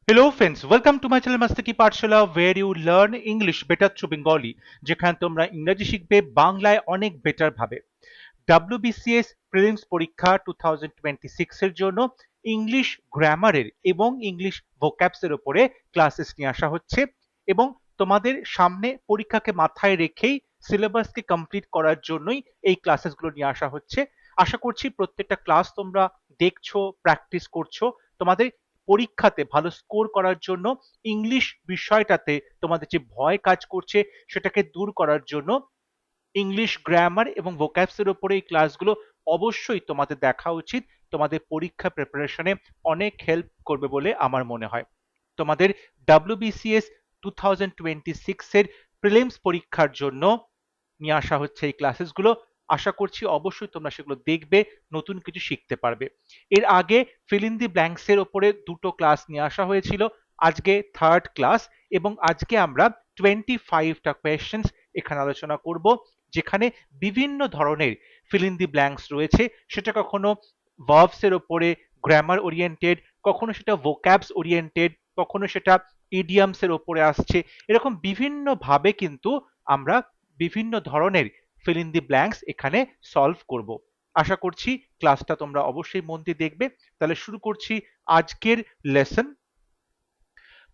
Hello friends, welcome to my channel Mastaki Pathshala where you learn English better through Bengali যেখানে তোমরা ইংরেজি শিখবে বাংলায় অনেক বেটার ভাবে। WBCS প্রিলিমস পরীক্ষা 2026 এর জন্য ইংলিশ গ্রামারের এবং ইংলিশ ভোক্যাবস এর উপরে ক্লাসেস নিয়ে আসা হচ্ছে এবং তোমাদের সামনে পরীক্ষাকে মাথায় রেখেই সিলেবাসকে কমপ্লিট করার জন্যই এই ক্লাসেসগুলো নিয়ে আসা হচ্ছে। আশা করছি প্রত্যেকটা ক্লাস তোমরা দেখছো, প্র্যাকটিস করছো। তোমাদের পরীক্ষাতে ভালো স্কোর করার জন্য ইংলিশ বিষয়টাতে তোমাদের যে ভয় কাজ করছে সেটাকে দূর করার জন্য ইংলিশ গ্রামার এবং ভোক্যাবস এর উপরে এই ক্লাসগুলো অবশ্যই তোমাদের দেখা উচিত। তোমাদের পরীক্ষা প্রিপারেশনে অনেক হেল্প করবে বলে আমার মনে হয়। তোমাদের WBCS 2026 এর প্রিলিমস পরীক্ষার জন্য নিয়ে আসা হচ্ছে এই ক্লাসেসগুলো। আশা করছি অবশ্যই তোমরা সেগুলো দেখবে, নতুন কিছু শিখতে পারবে। এর আগে ফিল ইন দি ব্ল্যাঙ্কস এর উপরে দুটো ক্লাস নিয়ে আসা হয়েছিল, আজকে থার্ড ক্লাস এবং আজকে আমরা 25টা কোয়েশ্চেন্স এখানে আলোচনা করব, যেখানে বিভিন্ন ধরনের ফিল ইন দি ব্ল্যাঙ্কস রয়েছে। সেটা কখনো ভার্বস এর উপরে গ্রামার ওরিয়েন্টেড, কখনো সেটা ভোক্যাবস ওরিয়েন্টেড, কখনো সেটা ইডিয়ামস এর উপরে আসছে। এরকম বিভিন্ন ভাবে কিন্তু আমরা বিভিন্ন ধরনের ফিল ইন দি ব্ল্যাঙ্কস এখানে সলভ করব। আশা করছি ক্লাসটা তোমরা অবশ্যই মন দিয়ে দেখবে। তাহলে শুরু করছি আজকের lesson.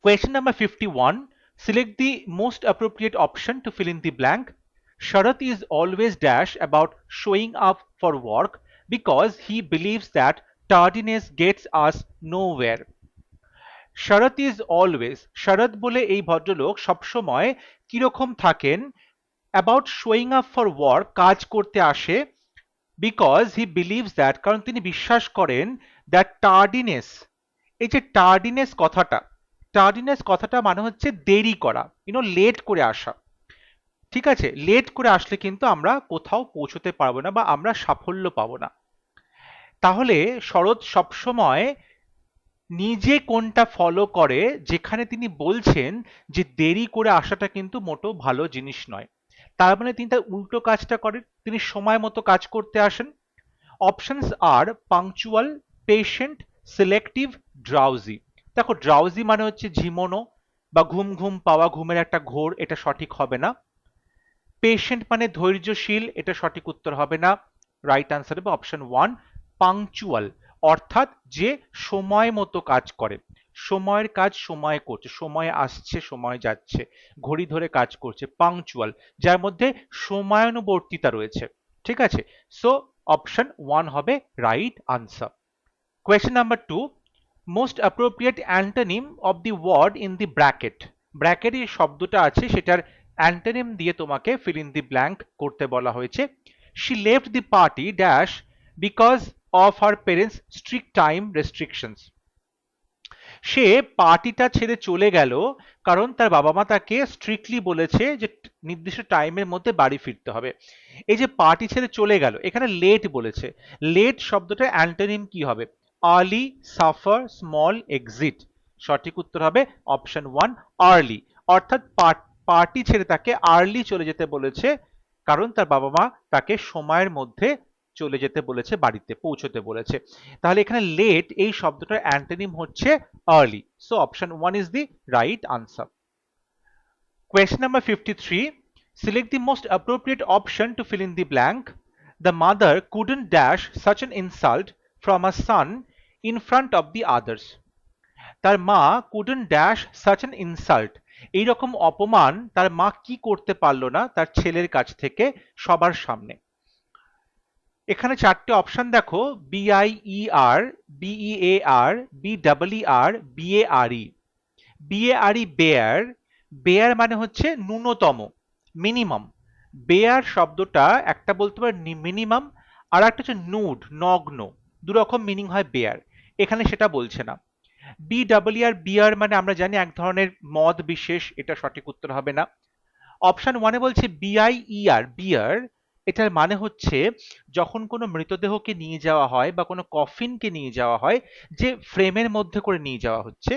Question number 51. Select the most appropriate option to fill in the blank. Sharath is always dash about showing up for work because he believes that tardiness gets us nowhere. Sarat is always, Sarat বলে এই ভদ্রলোক সবসময় কিরকম থাকেন, about showing up for work, কাজ করতে আসে, because he believes that, কারণ তিনি বিশ্বাস করেন, দ্যাট টার্ডিনেস, এই যে টার্ডিনেস কথাটা, টার্ডিনেস কথাটা মানে হচ্ছে দেরি করা, লেট করে আসা। ঠিক আছে, লেট করে আসলে কিন্তু আমরা কোথাও পৌঁছতে পারবো না বা আমরা সাফল্য পাবো না। তাহলে শরৎ সবসময় নিজে কোনটা ফলো করে, যেখানে তিনি বলছেন যে দেরি করে আসাটা কিন্তু মোটেও ভালো জিনিস নয়। তার মানে তিনি তার উল্টো কাজটা করেন, তিনি সময় মতো কাজ করতে আসেন। অপশনস আর পাংচুয়াল, পেশেন্ট, সিলেক্টিভ, ড্রাউজি। দেখো, ড্রাউজি মানে হচ্ছে ঝিমোনো বা ঘুম ঘুম পাওয়া, ঘুমের একটা ঘোর, এটা সঠিক হবে না। পেশেন্ট মানে ধৈর্যশীল, এটা সঠিক উত্তর হবে না। রাইট আনসার হবে অপশন 1, পাংচুয়াল, অর্থাৎ যে সময় মতো কাজ করে, সময়ের কাজ সময় করছে, সময় আসছে সময় যাচ্ছে, ঘড়ি ধরে কাজ করছে, পাংচুয়াল, যার মধ্যে সময়ানুবর্তিতা রয়েছে। ঠিক আছে, সো অপশন 1 হবে right answer. Question number 2, most appropriate antonym of the word in the bracket. ব্র্যাকেটে যে শব্দটা আছে সেটার অ্যান্টোনিম দিয়ে তোমাকে ফিল ইন দি ব্ল্যাঙ্ক করতে বলা হয়েছে। She left the party dash because of her parents strict time restrictions. সে পার্টিটা ছেড়ে চলে গেল কারণ তার বাবা মা তাকে স্ট্রিক্টলি বলেছে যে নির্দিষ্ট টাইমের মধ্যে বাড়ি ফিরতে হবে। এই যে পার্টি ছেড়ে চলে গেল, এখানে লেট বলেছে। লেট শব্দটা অ্যান্টোনিম কি হবে? Early, suffer, small, exit. সঠিক উত্তর হবে অপশন 1, আর্লি। অর্থাৎ পার্টি ছেড়ে তাকে আর্লি চলে যেতে বলেছে, কারণ তার বাবা মা তাকে সময়ের মধ্যে চলে যেতে বলেছে, বাড়িতে পৌঁছতে বলেছে। তাহলে এখানে লেট এই শব্দটার অ্যান্টোনিম হচ্ছে early. So option 1 is the right answer. Question number 53. Select the most appropriate option to fill in the blank. The mother couldn't dash such an insult from her son in front of the others. তার মা couldn't dash such an insult. এইরকম অপমান তার মা কি করতে পারলো না তার ছেলের কাছ থেকে সবার সামনে। এখানে চারটে অপশন দেখো, BIER, BEAR, BEER, BARE। BARE bare, bare মানে হচ্ছে ন্যূনতম, মিনিমাম। বেয়ার শব্দটা একটা বলতে পারে মিনিমাম, আর একটা হচ্ছে নুড, নগ্ন। দুরকম মিনিং হয় বেয়ার, এখানে সেটা বলছে না। BEER, বিয়ার মানে আমরা জানি এক ধরনের মদ বিশেষ, এটা সঠিক উত্তর হবে না। অপশন 1 বলছে BIER, বিয়ার, এটার মানে হচ্ছে যখন কোনো মৃতদেহকে নিয়ে যাওয়া হয় বা কোনো কফিনকে নিয়ে যাওয়া হয়, যে ফ্রেমের মধ্যে করে নিয়ে যাওয়া হচ্ছে,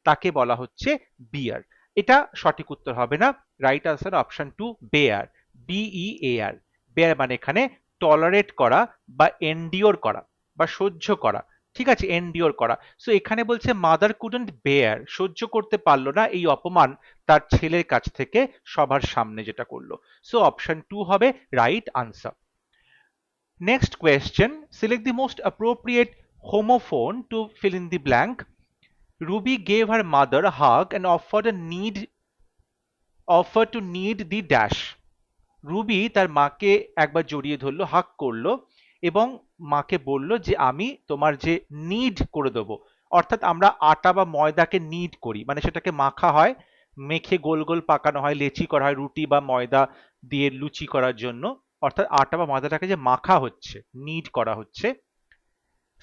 তাকে বলা হচ্ছে বিয়ার। এটা সঠিক উত্তর হবে না। Right answer option 2, bear, BEAR। Bear মানে এখানে টলারেট করা বা এন্ডিওর করা বা সহ্য করা, ঠিক আছে, এন্ডিওর করা। সো এখানে বলছে মাদার কুডন্ট বেয়ার, সহ্য করতে পারলো না এই অপমান তার ছেলের কাছ থেকে সবার সামনে যেটা করলো। সো অপশন 2 হবে right answer. Next question, select the most appropriate homophone to fill in the blank. Ruby gave her mother a hug and offered to knead the dash. Ruby তার মাকে একবার জড়িয়ে ধরলো, হাক করলো এবং মাকে বলল যে আমি তোমার যে নিড করে দেবো, অর্থাৎ আমরা আটা বা ময়দাকে নিড করি, মানে সেটাকে মাখা হয়, মেখে গোল গোল পাকানো হয়, লেচি করা হয় রুটি বা ময়দা দিয়ে লুচি করার জন্য, অর্থাৎ আটা বা ময়দাটাকে যে মাখা হচ্ছে, নিড করা হচ্ছে।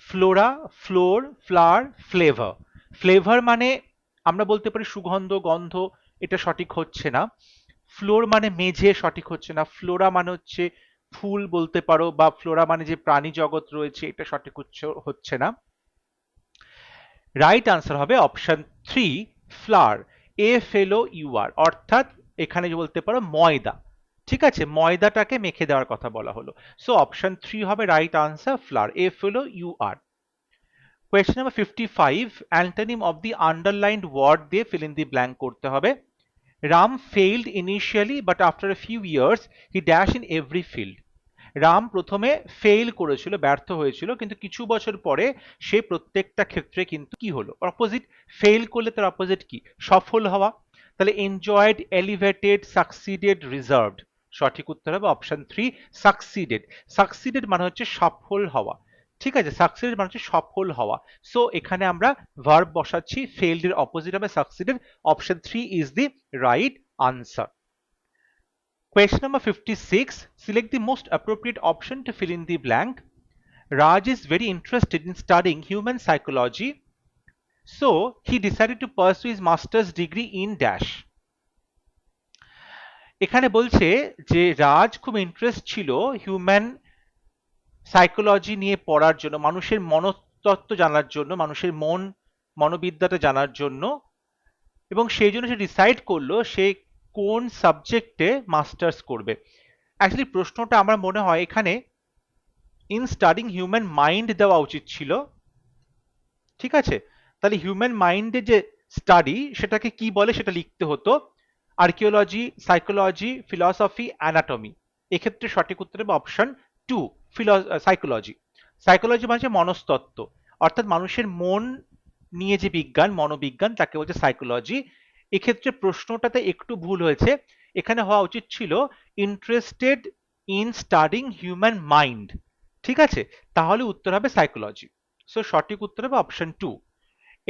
Flora, floor, flower, flavour. Flavour মানে আমরা বলতে পারি সুগন্ধ, গন্ধ, এটা সঠিক হচ্ছে না। ফ্লোর মানে মেঝে, সঠিক হচ্ছে না। ফ্লোরা মানে হচ্ছে ফুল বলতে পারো, বা ফ্লোরা মানে যে প্রাণী জগৎ রয়েছে, এটা সঠিক হচ্ছে না। রাইট আনসার হবে অপশন 3 ফ্লাওয়ার, FLOUR, অর্থাৎ এখানে যে বলতে পারো ময়দা। ঠিক আছে, ময়দাটাকে মেখে দেওয়ার কথা বলা হলো। সো অপশন 3 হবে right answer, flower, FLOUR। Question number 55, antonym of the underlined word দিয়ে ফিল ইন দি ব্ল্যাঙ্ক করতে হবে। Ram failed initially but after a few years he dashed in every field. Ram প্রথমে ফেল করেছিল, ব্যর্থ হয়েছিল, কিন্তু কিছু বছর পরে সে প্রত্যেকটা ক্ষেত্রে কিন্তু কি হলো, অপোজিট। ফেল করলে তার অপোজিট কি, সফল হওয়া। তাহলে এনজয়েড, এলিভেটেড, সাকসিডেড, রিজার্ভড, সঠিক উত্তর হবে অপশন 3 সাকসিডেড। সাকসিডেড মানে হচ্ছে সফল হওয়া। ঠিক আছে, সাকসিডেড মানে হচ্ছে সফল হওয়া। সো এখানে আমরা ভার্ব বসাচ্ছি, ফেইলড এর অপোজিট হবে succeeded. Option 3 is the right answer. Question number 56, select the most appropriate option to fill in the blank. Raj is very interested in studying human psychology, so he decided to pursue his master's degree in dash. এখানে বলছে যে রাজ খুব interest ছিল human psychology নিয়ে পড়ার জন্য, মানুষের মনতত্ত্ব জানার জন্য, মানুষের মনোবিদ্যাটা জানার জন্য, এবং সেই জন্য সে ডিসাইড করলো সে কোন সাবজেক্টে মাস্টার্স করবে। অ্যাকচুয়ালি প্রশ্নটা আমার মনে হয় এখানে ইন স্টাডিং হিউম্যান মাইন্ড দেওয়া উচিত ছিল। ঠিক আছে, তাহলে হিউম্যান মাইন্ডে যে স্টাডি সেটাকে কি বলে সেটা লিখতে হতো, আর্কিওলজি, সাইকোলজি, ফিলসফি, অ্যানাটমি। এক্ষেত্রে সঠিক উত্তর হবে অপশন 2 সাইকোলজি। সাইকোলজি মানে মনস্তত্ত্ব, অর্থাৎ মানুষের মন নিয়ে যে বিজ্ঞান, মনোবিজ্ঞান, তাকে বলছে সাইকোলজি। এক্ষেত্রে প্রশ্নটাতে একটু ভুল হয়েছে, এখানে হওয়া উচিত ছিল interested in studying human mind. ঠিক আছে, তাহলে উত্তর হবে সাইকোলজি। সো সঠিক উত্তর হবে অপশন 2।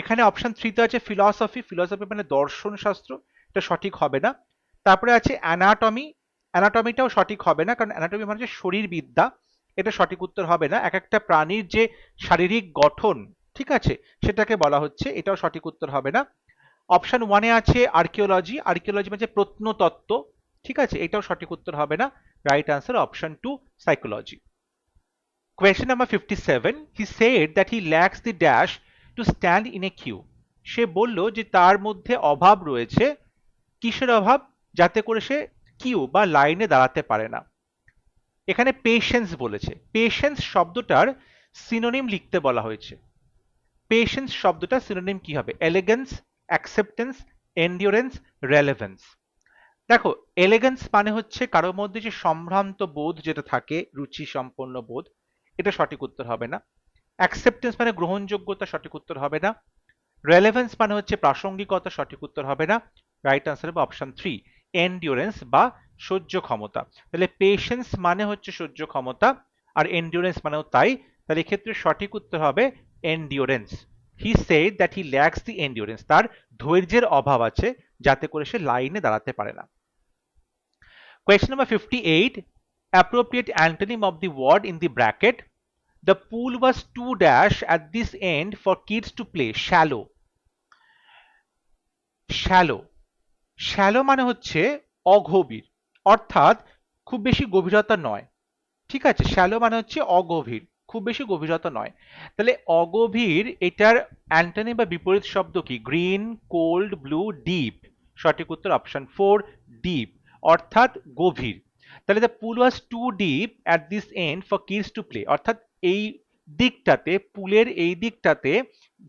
এখানে অপশন 3 তে আছে ফিলসফি, ফিলসফি মানে দর্শন শাস্ত্র, এটা সঠিক হবে না। তারপরে আছে অ্যানাটমি, অ্যানাটমিটাও সঠিক হবে না, কারণ অ্যানাটমি মানে হচ্ছে শরীরবিদ্যা, এটা সঠিক উত্তর হবে না। এক একটা প্রাণীর যে শারীরিক গঠন, ঠিক আছে, সেটাকে বলা হচ্ছে, এটাও সঠিক উত্তর হবে না। অপশন 1 এ আছে আর্কিওলজি, আর্কিওলজি মানে প্রত্নতত্ত্ব, ঠিক আছে, এটাও সঠিক উত্তর হবে না। Right answer option 2 psychology. Question number 57, he said that he lacks the dash to stand in a queue. সে বলল যে তার মধ্যে অভাব রয়েছে, কিসের অভাব, যাতে করে সে কিউ বা লাইনে দাঁড়াতে পারে না। এখানে পেশেন্স বলেছে, পেশেন্স শব্দটার সিনোনিম লিখতে বলা হয়েছে। পেশেন্স শব্দটা সিনোনিম কি হবে, এলিগেন্স, অ্যাকসেপ্টেন্স, এন্ডিওরেন্স, রেলেভেন্স। দেখো, এলিগেন্স মানে হচ্ছে কারোর মধ্যে যে সম্ভ্রান্ত বোধ যেটা থাকে, রুচি সম্পন্ন বোধ, এটা সঠিক উত্তর হবে না। অ্যাকসেপ্টেন্স মানে গ্রহণযোগ্যতা, সঠিক উত্তর হবে না। রেলেভেন্স মানে হচ্ছে প্রাসঙ্গিকতা, সঠিক উত্তর হবে না। রাইট আনসার হবে অপশন 3 এন্ডিওরেন্স বা সহ্য ক্ষমতা। তাহলে পেশেন্স মানে হচ্ছে সহ্য ক্ষমতা, আর এন্ডিওরেন্স মানেও তাই। তাহলে এক্ষেত্রে সঠিক উত্তর হবে endurance. He said that he lakhs the endurance, তার ধৈর্যের অভাব আছে যাতে করে সে লাইনে দাঁড়াতে পারে না। Question number 58, appropriate antonym of the word in the bracket. The pool was too dash at this end for kids to play. Shallow. Shallow. Shallow মানে হচ্ছে অগভীর, অর্থাৎ খুব বেশি গভীরতা নয়। ঠিক আছে, শ্যালো মানে হচ্ছে অগভীর, খুব বেশি গভীরতা নয়। তাহলে অগভীর, এটার অ্যান্টোনিম বা বিপরীত শব্দ কি, গ্রিন, কোল্ড, ব্লু, ডিপ। সঠিক উত্তর অপশন 4 ডিপ, অর্থাৎ গভীর। তাহলে the pool was too deep at this end for kids to play, অর্থাৎ এই দিকটাতে, পুলের এই দিকটাতে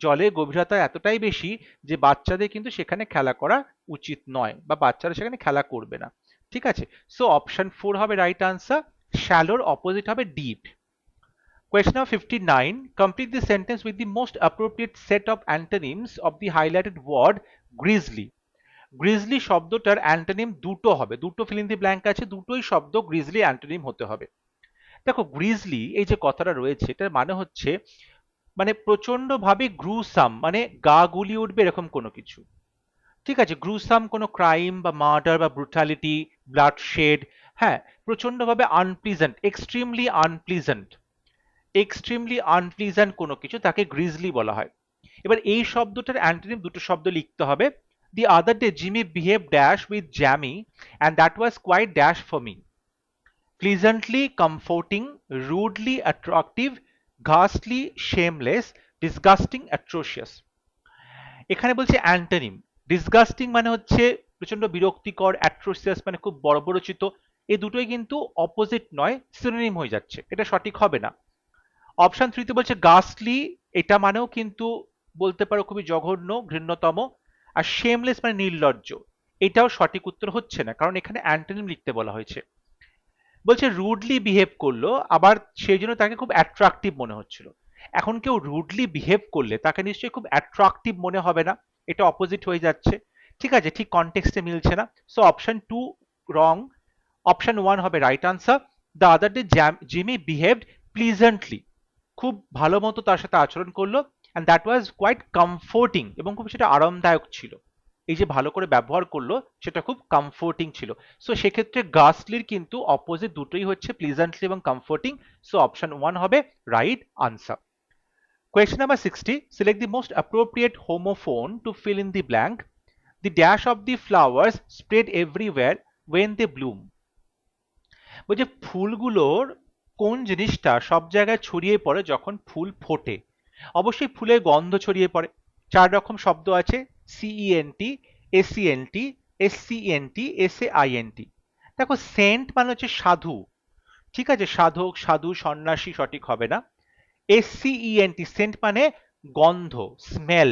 জলের গভীরতা এতটাই বেশি যে বাচ্চাদের কিন্তু সেখানে খেলা করা উচিত নয়, বা বাচ্চারা সেখানে খেলা করবে না। ঠিক আছে, সো অপশন 4 হবে রাইট আনসার। শ্যালোর অপোজিট হবে deep. Question number 59. Complete the sentence with the most appropriate set of antonyms of the highlighted word grizzly. Grizzly শব্দটার অ্যান্টোনিম দুটো হবে, দুটো ফিল ইন দি ব্ল্যাঙ্ক আছে, দুটোই শব্দ গ্রিজলি অ্যান্টোনিম হতে হবে। দেখো গ্রিজলি এই যে কথাটা রয়েছে এটার মানে হচ্ছে মানে প্রচন্ড ভাবে গ্রুসাম, মানে গা গুলিয়ে উঠবে এরকম কোনো কিছু। ঠিক আছে, গ্রুসাম কোনো ক্রাইম বা মার্ডার বা ব্রুটালিটি, ব্লাডশেড, হ্যাঁ, প্রচন্ড ভাবে আনপ্লিজেন্ট, এক্সট্রিমলি আনপ্লিজেন্ট কোনো কিছু, তাকে গ্রিজলি বলা হয়। এবার এই শব্দটার অ্যান্টোনিম দুটো শব্দ লিখতে হবে। The other day Jimmy behaved dash with Jammy and that was quite dash for me. Pleasantly comforting, rudely attractive, ghastly shameless, disgusting atrocious. এখানে বলছে অ্যান্টোনিম। ডিসগাস্টিং মানে হচ্ছে প্রচন্ড বিরক্তিকর, অ্যাট্রোসিয়াস মানে খুব বর্বরচিত। এই দুটোই কিন্তু অপোজিট নয়, সিনোনিম হয়ে যাচ্ছে, এটা সঠিক হবে না। অপশন 3 তে বলছে গাস্টলি, এটা মানেও কিন্তু বলতে পারো খুবই জঘন্য, ঘৃণ্যতম। আর শেমলেস মানে নির্লজ্জ, এটাও সঠিক উত্তর হচ্ছে না, কারণ এখানে অ্যান্টোনিম লিখতে বলা হয়েছে। বলছে রুডলি বিহেভ করলো, আবার সেই জন্য তাকে খুব অ্যাট্রাকটিভ মনে হচ্ছিল। এখন কেউ রুডলি বিহেভ করলে তাকে নিশ্চয়ই খুব অ্যাট্রাকটিভ মনে হবে না, এটা অপোজিট হয়ে যাচ্ছে। ঠিক আছে, ঠিক কনটেক্সটে মিলছে না, সো অপশন 2 রং। অপশন 1 হবে right answer. The other day Jimmy behaved pleasantly, খুব ভালো মতো তার সাথে আচরণ করলো, and that was quite comforting, এবং খুব সেটা আরামদায়ক ছিল। এই যে ভালো করে ব্যবহার করলো সেটা খুব কমফোর্টিং ছিল। সো সেক্ষেত্রে গাস্টলির কিন্তু অপোজিট দুটোই হচ্ছে প্লিজেন্টলি এবং কমফোর্টিং, সো অপশন 1 হবে right answer. Question number 60. Select the most appropriate homophone to fill in the blank. The dash of the flowers spread everywhere when they bloom. বলছে ফুলগুলোর কোন জিনিসটা সব জায়গায় ছড়িয়ে পড়ে যখন ফুল ফোটে? অবশ্যই ফুলের গন্ধ ছড়িয়ে পড়ে। 4 রকম শব্দ আছে, সিইএনটি, এসিএনটি, এসসিএনটি, এসএআইএনটি। দেখো সেন্ট মানে হচ্ছে সাধু, ঠিক আছে, সাধক, সাধু, সন্ন্যাসী সঠিক হবে না। এসসিইএনটি সেন্ট মানে গন্ধ, স্মেল,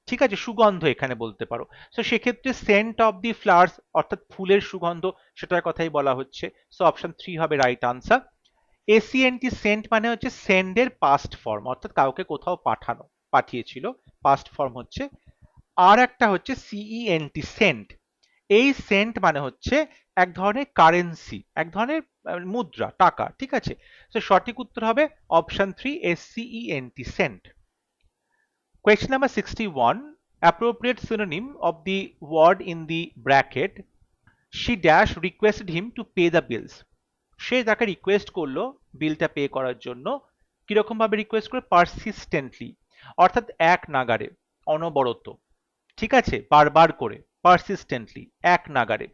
ঠিক আছে, সুগন্ধ এখানে বলতে পারো। সো সেক্ষেত্রে সেন্ট অফ দি ফ্লাওয়ার্স অর্থাৎ ফুলের সুগন্ধ, সেটার কথাই বলা হচ্ছে। সো অপশন 3 হবে রাইট আনসার। এসিএনটি সেন্ট মানে হচ্ছে সেন্ডের পাস্ট ফর্ম, অর্থাৎ কাউকে কোথাও পাঠানো, পাঠিয়েছিল, পাস্ট ফর্ম হচ্ছে। আর একটা হচ্ছে সিইএনটি সেন্ট, এই সেন্ট মানে হচ্ছে এক ধরনের কারেন্সি, এক ধরনের মুদ্রা, টাকা, ঠিক আছে। তো সঠিক উত্তর হবে option 3 এসসিইএনটি Saint. Question number 61. Appropriate synonym of the word in the bracket. She dash requested him to pay the bills. সে তাকে রিকোয়েস্ট করলো বিলটা পে করার জন্য। কিরকম ভাবে রিকোয়েস্ট করে? পারসিস্টেন্টলি, অর্থাৎ এক নাগারে, অনবরত, ঠিক আছে, বারবার করে, পারসিস্টেন্টলি, এক নাগারে।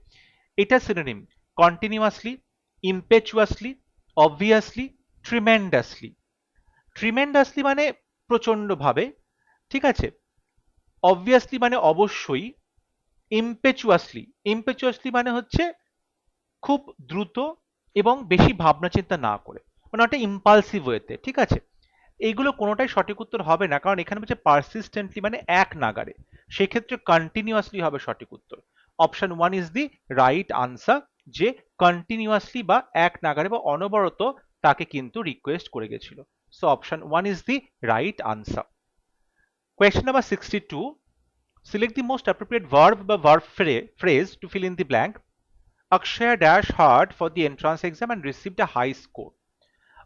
এটা synonym continuously, ইম্পেচুয়াসলি, obviously, tremendously. Tremendously মানে প্রচন্ড ভাবে, ঠিক আছে, অবভিয়াসলি মানে অবশ্যই, ইম্পেচুয়াসলি মানে হচ্ছে খুব দ্রুত এবং বেশি ভাবনা চিন্তা না করে, মানে একটা ইম্পালসিভ ওয়েতে, ঠিক আছে। এইগুলো কোনোটাই সঠিক উত্তর হবে না, কারণ এখানে বলছে পারসিস্টেন্টলি মানে এক নাগারে, সেক্ষেত্রে কন্টিনিউয়াসলি হবে সঠিক উত্তর। Option 1 is the right answer, যে কন্টিনিউয়াসলি বা এক নাগারে বা অনবরত তাকে কিন্তু রিকোয়েস্ট করে গেছিল। So option 1 is the right answer. Question number 62. Select the most appropriate verb বা verb phrase to fill in the blank. Akshaya dash hard for the entrance exam and received a high score.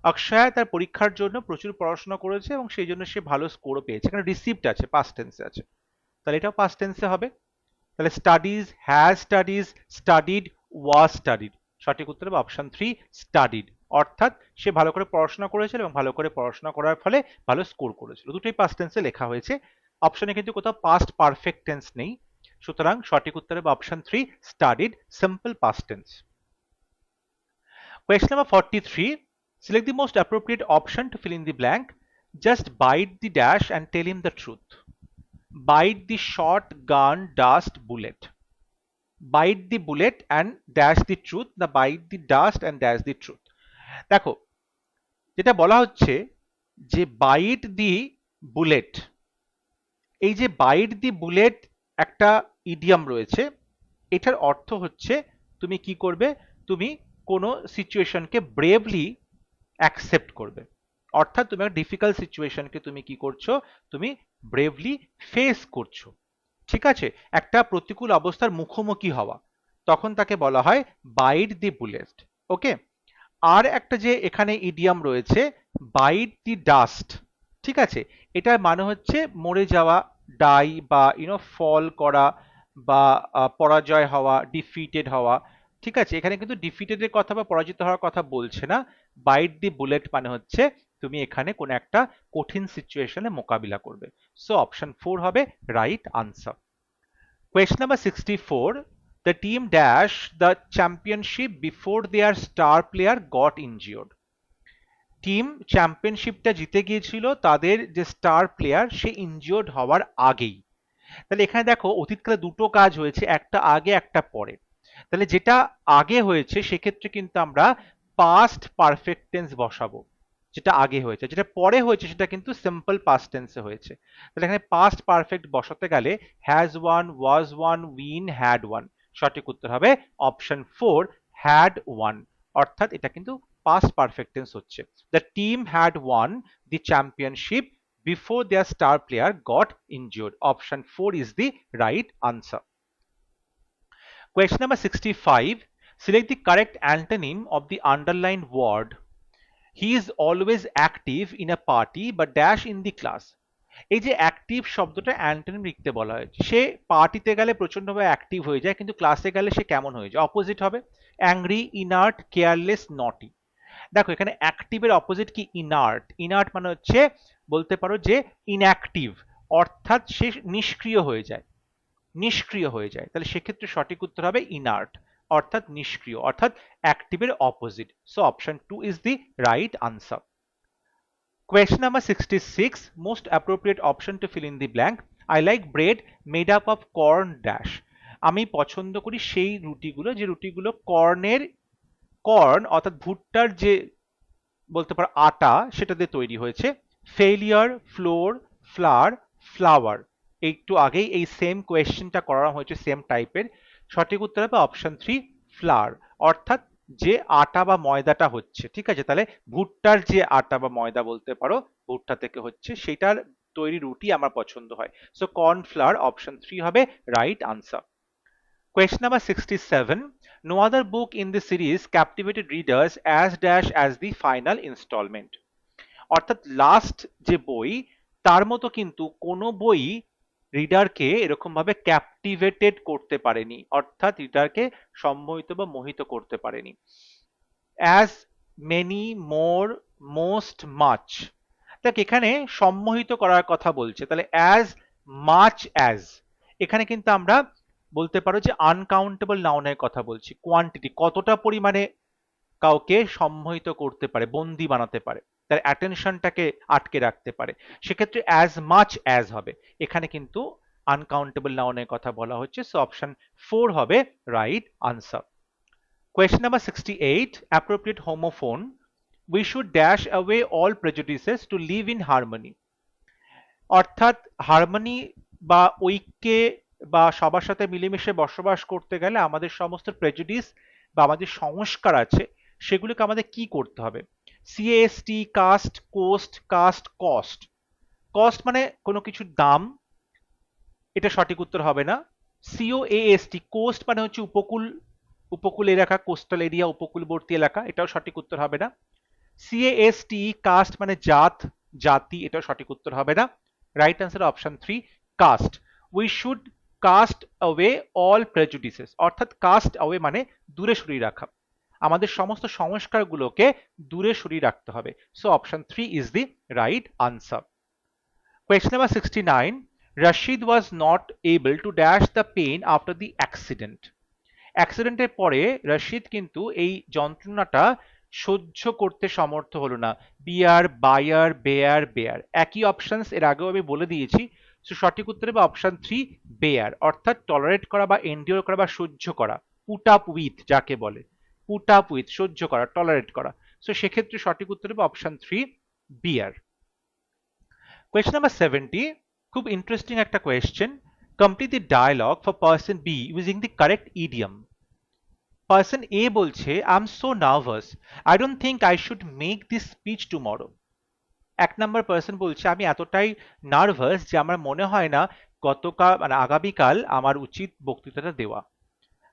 অক্ষয় তার পরীক্ষার জন্য প্রচুর পড়াশোনা করেছে এবং সেই জন্য সে ভালো স্কোরও পেয়েছে। এখানে রিসিভড আছে, পাস্ট টেন্সে আছে, তাহলে এটাও পাস্ট টেন্সে হবে। তাহলে studies, has studies, studied, was studied, সঠিক উত্তর হবে অপশন 3 স্টাডিড। অর্থাৎ সে ভালো করে পড়াশোনা করেছিল এবং ভালো করে পড়াশোনা করার ফলে ভালো স্কোর করেছিল। দুটোই পাস্ট টেন্সে লেখা হয়েছে, অপশনে কিন্তু কোথাও পাস্ট পারফেক্ট টেন্স নেই, সুতরাং সঠিক উত্তর হবে option 3 studied, simple past tense. Question number 43. Select the most appropriate option to fill in the blank. Just bite the dash and tell him the truth. Bite the shotgun dust bullet. Bite the bullet and dash the truth. The bite the dust and dash the truth. দেখো যেটা বলা হচ্ছে যে byte দি bullet, এই যে byte দি bullet একটা idiom রয়েছে, এটার অর্থ হচ্ছে তুমি কি করবে, তুমি কোনো সিচুয়েশনকে ব্রেভলি অ্যাকসেপ্ট করবে। অর্থাৎ তুমি একটা ডিফিকাল্ট সিচুয়েশনকে তুমি কি করছো, তুমি ব্রেভলি ফেস করছো। ঠিক আছে, একটা প্রতিকূল অবস্থার মুখোমুখি হওয়া, তখন তাকে বলা হয় বাইট দি বুলেট। ওকে, আর একটা যে এখানে ইডিয়াম রয়েছে বাইট দি ডাস্ট, ঠিক আছে, এটার মানে হচ্ছে মরে যাওয়া, ডাই বা ফল করা বা পরাজয় হওয়া, ডিফিটেড হওয়া। ঠিক আছে, এখানে কিন্তু ডিফিটেডের কথা বা পরাজিত হওয়ার কথা বলছে না। বাইট দি বুলেট মানে হচ্ছে তুমি এখানে কোন একটা কঠিন সিচুয়েশনে মোকাবিলা করবে। সো অপশন 4 হবে right answer. Question number 64. The team dashed the championship before their star player got injured. Team চ্যাম্পিয়নশিপটা জিতে গিয়েছিল তাদের যে স্টার প্লেয়ার সে ইনজিওর্ড হওয়ার আগেই। তাহলে এখানে দেখো অতীতকালে দুটো কাজ হয়েছে, একটা আগে একটা পরে। তাহলে যেটা আগে হয়েছে সেক্ষেত্রে কিন্তু আমরা পাস্ট পারফেক্ট টেন্স বসাবো, যেটা আগে হয়েছে। যেটা পরে হয়েছে সেটা কিন্তু সিম্পল পাস্ট টেন্সে হয়েছে। তাহলে এখানে পাস্ট পারফেক্ট বসাতে গেলে has one, was one, win, had one. সঠিক উত্তর হবে অপশন 4 হ্যাড ওয়ান। অর্থাৎ এটা কিন্তু পাস্ট পারফেক্ট টেন্স হচ্ছে। The team had one the championship before their star player got injured. Option 4 is the right answer. Question number 65. Select the correct antonym of the underlined word. He is always active in a party but dash in the class. এই যে active শব্দটা antonym লিখতে বলা হয়েছে, সে পার্টিতে গেলে প্রচন্ডভাবে active হয়ে যায় কিন্তু ক্লাসে গেলে সে কেমন হয়ে যায়, অপোজিট হবে অ্যাংরি, ইনার্ট, কেয়ারলেস, নটি। দেখো এখানে অ্যাক্টিভের অপোজিট কি, ইনার্ট। ইনার্ট মানে হচ্ছে বলতে পারো যে ইনঅ্যাক্টিভ, অর্থাৎ সে নিষ্ক্রিয় হয়ে যায়, নিষ্ক্রিয় হয়ে যায়। তাহলে সেক্ষেত্রে সঠিক উত্তর হবে ইনার্ট, অর্থাৎ নিষ্ক্রিয়, অর্থাৎ অ্যাক্টিভের অপোজিট। So option 2 is the right answer. Question number 66. Most appropriate option to fill in the blank. I like bread made up of corn dash. আমি পছন্দ করি সেই রুটিগুলো যে রুটিগুলো কর্ন অর্থাৎ ভুট্টার যে বলতে পারো আটা সেটা দিয়ে তৈরি হয়েছে। Failure, floor, flower, flower. একটু আগেই এই সেম কোয়েশ্চেনটা করা হয়েছে সেম টাইপের। সঠিক উত্তর হবে অপশন 3 ফ্লাওয়ার, অর্থাৎ যে আটা বা ময়দাটা হচ্ছে। ঠিক আছে, তাহলে ভুট্টার যে আটা বা ময়দা বলতে পারো ভুট্টা থেকে হচ্ছে সেটার তৈরি রুটি আমার পছন্দ হয়। সো কর্নফ্লাওয়ার অপশন 3 হবে right answer. Question number 67. No other book in the series captivated readers as dash as the final installment. অর্থাৎ লাস্ট যে বই তার মতো কিন্তু কোনো বই রিডারকে এরকম ভাবে ক্যাপটিভেটেড করতে পারেনি, অর্থাৎ রিডারকে সম্মোহিত বা মোহিত করতে পারেনি। অ্যাজ, মেনি, মোর, মোস্ট, মাচ। দেখ এখানে সম্মোহিত করার কথা বলছে, তাহলে অ্যাজ মাচ অ্যাজ, এখানে কিন্তু আমরা বলতে পারো যে আনকাউন্টেবল নাউনের কথা বলছি, কোয়ান্টিটি, কতটা পরিমাণে কাউকে সম্মোহিত করতে পারে, বন্দি বানাতে পারে, তার অ্যাটেনশনটাকে আটকে রাখতে পারে, সেক্ষেত্রে অ্যাজ মাচ অ্যাজ হবে। এখানে কিন্তু আনকাউন্টেবল নাউনের কথা বলা হচ্ছে। সো অপশন 4 হবে right answer. Question number 68. Appropriate homophone. We should dash away all prejudices to live in harmony. অর্থাৎ হারমোনি বা ঐক্যে বা সবার সাথে মিলেমিশে বসবাস করতে গেলে আমাদের সমস্ত প্রেজুডিস বা আমাদের সংস্কার আছে সেগুলোকে আমাদের কি করতে হবে। CST, cast, coast, cast, cost. Cost মানে কোনো কিছুর দাম, এটা সঠিক উত্তর হবে না। সিওএএসটি, কোস্ট মানে হচ্ছে উপকূল, উপকূল এলাকা, কোস্টাল এরিয়া, উপকূলবর্তী এলাকা, এটাও সঠিক উত্তর হবে না। সিএএসটি, কাস্ট মানে জাত, জাতি, এটাও সঠিক উত্তর হবে না। Right answer option 3 cast. We should cast away all prejudices, অর্থাৎ কাস্ট অ্যাওয়ে মানে দূরে সরিয়ে রাখা, আমাদের সমস্ত সংস্কারগুলোকে দূরে সরিয়ে রাখতে হবে। So option 3 is the right answer. Question number 69. Rashid was not able to dash the pain after the accident. অ্যাক্সিডেন্টের পরে রশিদ কিন্তু এই যন্ত্রণাটা সহ্য করতে সমর্থ হলো না। বিয়ার, বায়ার, বেয়ার, বেয়ার, একই অপশনস এর আগেও আমি বলে দিয়েছি। সো সঠিক উত্তর হবে অপশন 3 বেয়ার, অর্থাৎ টলারেট করা বা এন্ডিওর করা বা সহ্য করা, পুট আপ উইথ যাকে বলে, পুট আপ উইথ সহ্য করা, টলারেট করা। সো সেক্ষেত্রে সঠিক উত্তর হবে অপশন 3 বিয়ার। Question number 70, খুব ইন্টারেস্টিং একটা question. Complete the dialogue for person B using the correct idiom. Person A বলছে, I am so nervous, I don't think I should make this speech tomorrow. এক নম্বর person বলছে, আমি এতটাই nervous যে আমার মনে হয় না গতকাল মানে আগামীকাল আমার উচিত বক্তৃতাটা দেওয়া।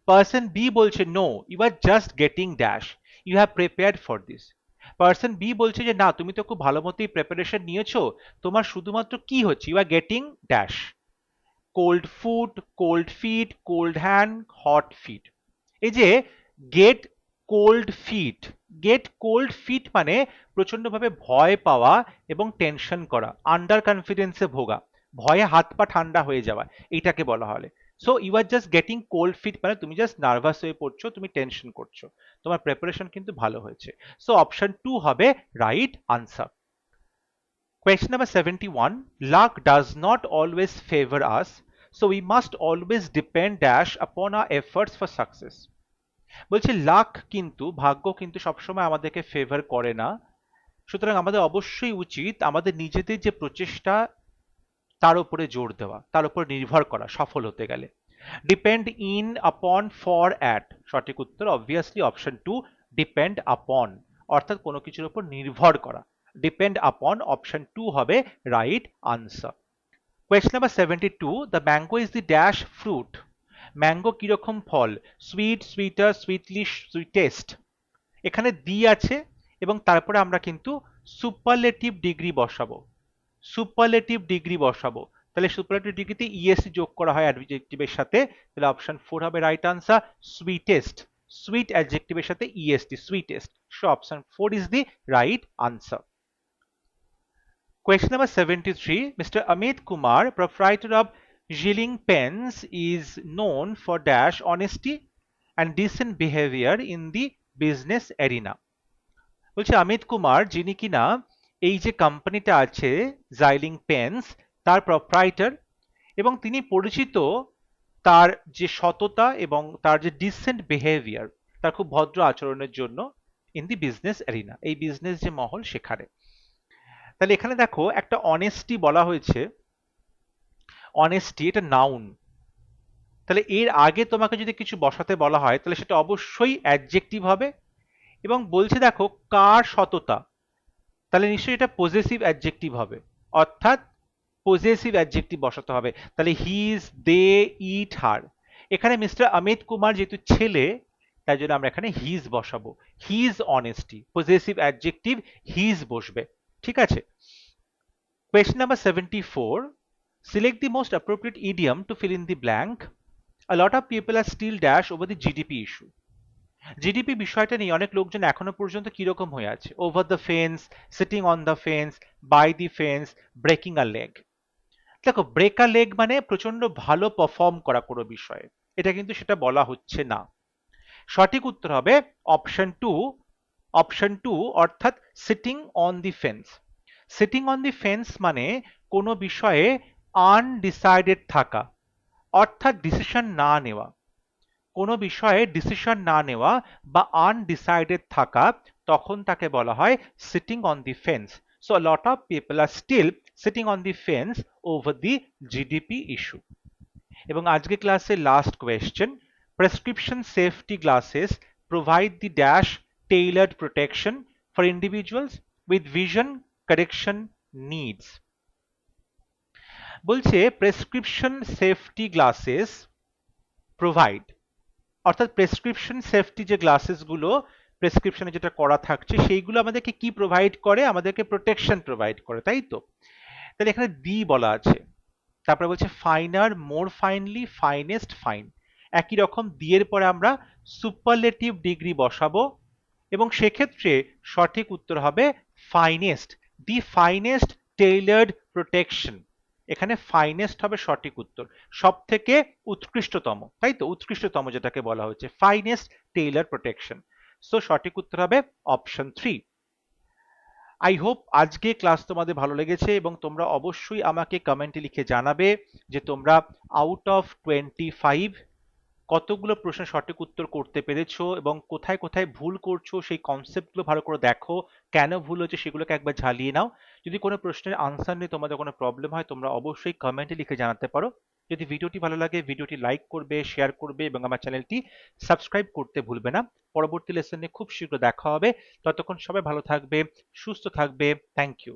পার্সন বি বলছে, no, you are just getting dash, you have prepared for this. Person B বলছে যে না, তুমি তো খুব ভালো মতোই প্রিপারেশন নিয়েছো, তোমার শুধুমাত্র কি হচ্ছে, you are getting dash, cold food, cold feet, cold hand, hot feet. এই যে get cold feet, get cold feet মানে প্রচন্ডভাবে ভয় পাওয়া এবং টেনশন করা, আন্ডার কনফিডেন্সে ভোগা, ভয়ে হাত পা ঠান্ডা হয়ে যাওয়া, এইটাকে বলা হয়। So you are just getting cold feet মানে তুমি জাস্ট নার্ভাস হয়ে পড়ছো, তুমি টেনশন করছো, তোমার প্রিপারেশন কিন্তু ভালো হয়েছে। সো অপশন 2 হবে right answer. Question number 71, luck does not always favor us, so we must always depend dash upon our efforts for success. বলছে লাক কিন্তু, ভাগ্য কিন্তু সবসময় আমাদেরকে ফেভার করে না, সুতরাং আমাদের অবশ্যই উচিত আমাদের নিজেদের যে প্রচেষ্টা তার উপরে জোর দেওয়া, তার উপর নির্ভর করা সফল হতে গেলে। ডিপেন্ড ইন আপন ফর অ্যাট, সঠিক উত্তর অবভিয়াসলি অপশন 2, ডিপেন্ড আপন অর্থাৎ কোনো কিছুর উপর নির্ভর করা। ডিপেন্ড আপন অপশন 2 হবে right answer. Question number 72, the mango is the dash fruit. Mango কিরকম ফল? Sweet, sweeter, sweetly, sweetest. এখানে দি আছে এবং তারপরে আমরা কিন্তু সুপারলেটিভ ডিগ্রি বসাবো, সুপারলেটিভ ডিগ্রি বসাবো। তাহলে সুপারলেটিভ ডিগ্রিতে ইএসটি যোগ করা হয় অ্যাডজেক্টিভের সাথে, তাহলে অপশন 4 হবে রাইট আনসার। সুইটেস্ট, সুইট অ্যাডজেক্টিভের সাথে EST, sweetest. So option 4 is the right answer. Question number 73, Mr. Amit Kumar, proprietor of Zhilling Pens, is known for dash honesty and decent behavior in the business arena. বলছে অমিত কুমার যিনি কিনা এই যে কোম্পানিটা আছে জাইলিং pens তার প্রপ্রাইটার, এবং তিনি পরিচিত তার যে সততা এবং তার যে ডিসেন্ট বিহেভিয়ার, তার খুব ভদ্র আচরণের জন্য ইন দি বিজনেস এরিনা, এই বিজনেস যে মহল সেখানে। তাহলে এখানে দেখো একটা অনেস্টি বলা হয়েছে, অনেস্টি এটা নাউন, তাহলে এর আগে তোমাকে যদি কিছু বসাতে বলা হয় তাহলে সেটা অবশ্যই অ্যাডজেক্টিভ হবে, এবং বলছে দেখো কার সততা, তাহলে নিশ্চয়ই এটা পজেসিভ অ্যাডজেক্টিভ হবে, অর্থাৎ পজেসিভ অ্যাডজেক্টিভ বসাতে হবে। তাহলে হিজ, দে, ইট, হার। এখানে মিস্টার অমিত কুমার যেহেতু ছেলে তাই জন্য আমরা এখানে হিজ বসাবো, his honesty, possessive adjective his বসবে, ঠিক আছে। Question number 74, select the most appropriate idiom to fill in the blank. A lot of people are still dash over the GDP issue. GDP বিষয়টা নিয়ে অনেক লোকজন এখনো পর্যন্ত কিরকম হয়ে আছে, over the fence, sitting on the fence, by the fence, breaking a leg. দেখো ব্রেক আ লেগ মানে প্রচন্ড ভালো পারফর্ম করা কোনো বিষয়ে, এটা কিন্তু সেটা বলা হচ্ছে না। সঠিক উত্তর হবে অপশন 2, অপশন 2 অর্থাৎ sitting on the fence. Sitting on the fence মানে কোনো বিষয়ে আনডিসাইডেড থাকা, অর্থাৎ ডিসিশন না নেওয়া, কোনো বিষয়ে ডিসিশন না নেওয়া বা আনডিসাইডেড থাকা, তখন তাকে বলা হয় সিটিং অন দি ফেন্স। সো a lot of people are still sitting on the fence over the GDP issue. এবং আজকে ক্লাসে last question, prescription safety glasses provide the dash tailored protection for individuals with vision correction needs. বলছে prescription safety glasses provide, অর্থাৎ prescription safety যে গ্লাসেসগুলো প্রেসক্রিপশনে যেটা করা থাকছে সেইগুলো আমাদেরকে কি প্রোভাইড করে, আমাদেরকে প্রোটেকশন প্রোভাইড করে, তাই তো। তাহলে এখানে দি বলা আছে, তারপরে বলছে ফাইনার, মোর ফাইনলি, ফাইনেস্ট, ফাইন। একই রকম দি এর পরে আমরা সুপারলেটিভ ডিগ্রি বসাবো এবং সেক্ষেত্রে সঠিক উত্তর হবে ফাইনেস্ট, দি ফাইনেস্ট টেইলার্ড প্রোটেকশন। এখানে ফাইনেস্ট হবে সঠিক উত্তর, সব থেকে উৎকৃষ্টতম, তাই তো, উৎকৃষ্টতম যেটাকে বলা হচ্ছে ফাইনেস্ট টেইলার প্রোটেকশন। সো সঠিক উত্তর হবে অপশন 3। আই হোপ আজকে ক্লাস তোমাদের ভালো লেগেছে এবং তোমরা অবশ্যই আমাকে কমেন্টে লিখে জানাবে যে তোমরা আউট অফ 25 কতগুলো প্রশ্নের সঠিক উত্তর করতে পেরেছো এবং কোথায় কোথায় ভুল করছো সেই কনসেপ্টগুলো ভালো করে দেখো, কেন ভুল হচ্ছে সেগুলোকে একবার ঝালিয়ে নাও। যদি কোনো প্রশ্নের আনসার নিয়ে তোমাদের কোনো প্রবলেম হয় তোমরা অবশ্যই কমেন্টে লিখে জানাতে পারো। যদি ভিডিওটি ভালো লাগে ভিডিওটি লাইক করবে, শেয়ার করবে এবং আমার চ্যানেলটি সাবস্ক্রাইব করতে ভুলবে না। পরবর্তী লেসনে খুব শীঘ্র দেখা হবে। ততক্ষণ সবাই ভালো থাকবে, সুস্থ থাকবে। Thank you.